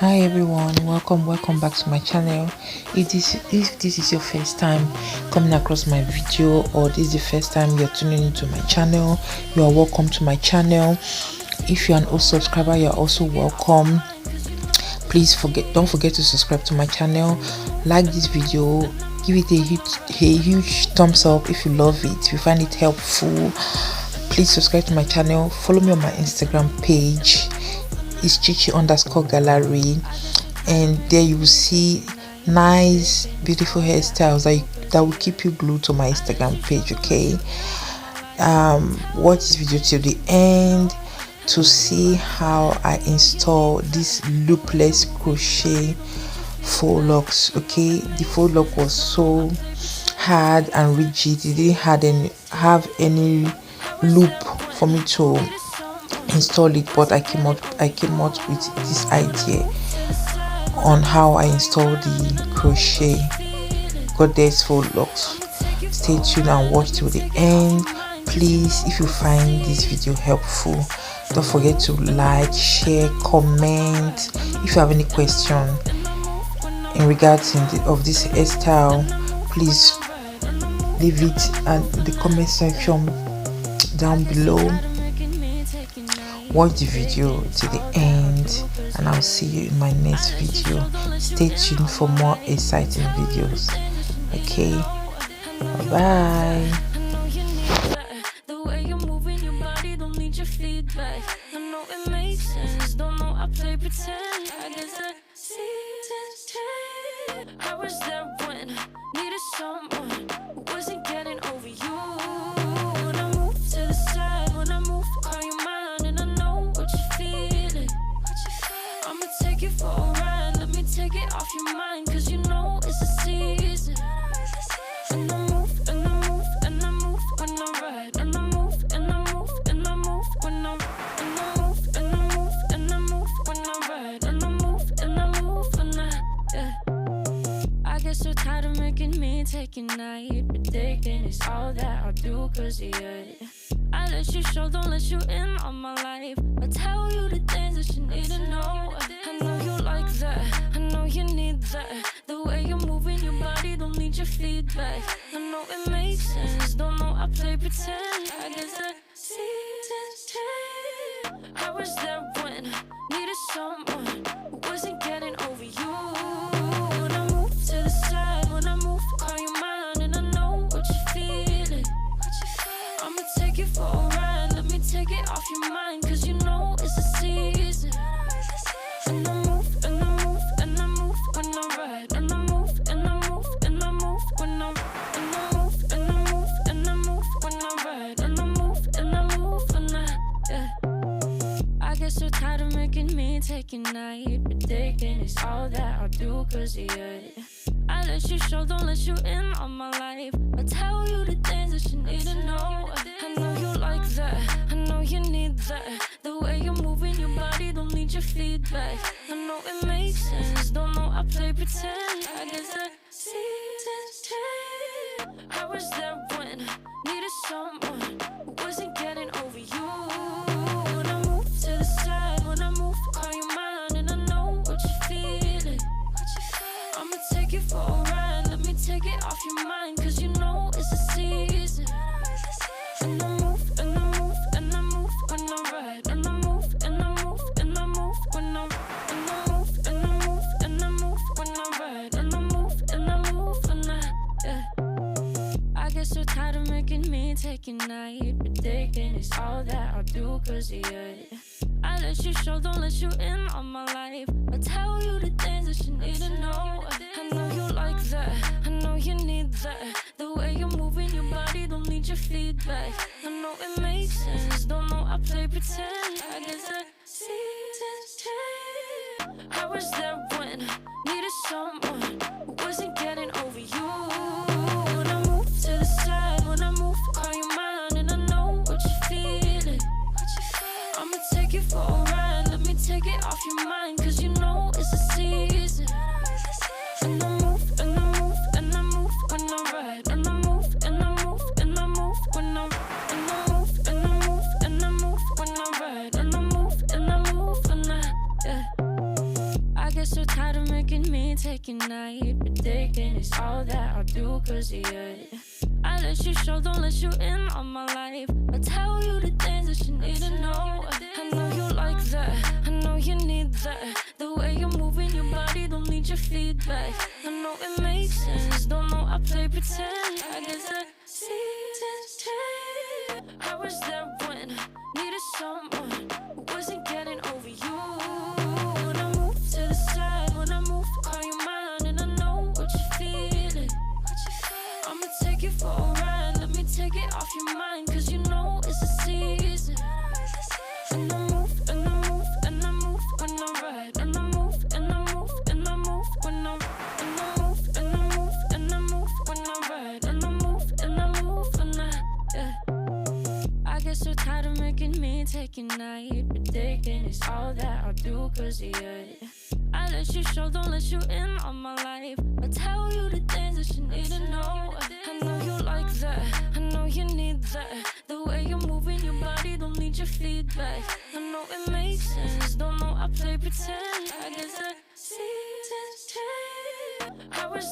Hi everyone, welcome back to my channel. If this is your first time coming across my video, or this is the first time you're tuning into my channel, you are welcome to my channel. If you're an old subscriber, you're also welcome. Don't forget to subscribe to my channel, like this video, give it a huge thumbs up if you love it, if you find it helpful. Please subscribe to my channel, follow me on my Instagram page. It's chichi_gallery, and there you will see nice beautiful hairstyles that will keep you glued to my Instagram page. Okay, watch this video till the end to see how I install this loopless crochet faux locs. Okay, the faux loc was so hard and rigid, it didn't have any loop for me to install it, but I came up with this idea on how I install the crochet goddess faux locs. Stay tuned and watch till the end. Please, if you find this video helpful, don't forget to like, share, comment. If you have any question in regards of this hairstyle, please leave it at the comment section down below. Watch the video to the end, and I'll see you in my next video. Stay tuned for more exciting videos. Okay, bye bye. The way you're moving your body, don't need your feedback. I know it makes sense, don't know I play pretend. I guess the seasons change. I was there when needed someone who wasn't getting over you. When I move to the side, when I move, call you mine, and I know what you're feeling. I'ma take you for a ride, let me take it off your mind, cause you know it's a season. And I move, and I move, and I move when I ride, and I move, and I move, and I move when I move, and I move, and I move when I ride, and I move, and I move when I get so tired of making me take your night, predicting it's all that I'll do cause of you. I let you show, don't let you in on my life. I tell you the things that you need to know. I know you like that, I know you need that. The way you're moving your body, don't need your feedback. I know it makes sense, don't know I play pretend. I guess the seasons change. I was there when needed someone who wasn't getting over you. When I move to the side, when I move, call you mine, and I know what you're feeling. I'ma take you for a ride, let me take it off your mind, cause you know it's a season. And I move, and I move, and I move when I ride, and I move, and I move, and I move when I move, and I move, and I move when I ride, and I move, and I move when I get so tired of making me take your night, predicting it's all that I'll do cause of you. I let you show, don't let you in on my life. I tell you the things that you need to know. I know you like that, I know you need that. The way you're moving your body, don't need your feedback. I know it makes sense, don't know I play pretend. I guess the seasons change. I was there when needed someone who wasn't getting over you. When I move to the side, when I move, call you mine, and I know what you're feeling. I'ma take you for a ride, let me take it off your mind, cause you know it's a season. And I move, and I move, and I move when I ride, and I move, and I move, and I move when I move, and I move, and I move when I ride, and I move, and I move when I get so tired of making me take your night, predicting it's all that I'll do cause of you. I let you show, don't let you in on my life. I tell you the things that you need to know. I know you like that, I know you need that. The way you're moving your body, don't need your feedback. I know it makes sense, don't know I play pretend. I guess the seasons change. I was there when needed someone who wasn't getting over you. When I move to the side, when I move, call you mine, and I know what you're feeling. I'ma take you for a ride, let me take it off your mind, cause you know it's a season. And I move, and I move, and I move when I ride, and I move, and I move, and I move when I move, and I move, and I move, and I move when I ride, and I move, and I move when I get so tired of making me take a night, predicting it's all that I'll do cause of you. I let you show, don't let you in on my life. I tell you the things that you need to know. I know you like that, I know you need that. The way you're moving your body, don't need your feedback. I know it makes sense, don't know I play pretend. I guess the seasons change. I was there when I needed someone who wasn't getting over you. When I move to the side, when I move, call you mine, and I know what you're feeling. I'ma take it for a ride, let me take it off your mind, cause you know it's a season. And I move, and I move, and I move when I ride. And I move, and I move, and I move when I ride. And I move, and I move, and I move when I ride. And I move, and I move when yeah. I get so tired of making me take a night, predicting it's all that I'll do cause of you. I let you show, don't let you in on my life. I tell you the things that you need to know. I know you like that, I know you need that. The way you're moving your body, don't need your feedback. I know it makes sense, don't know I play pretend. I guess the seasons change. I was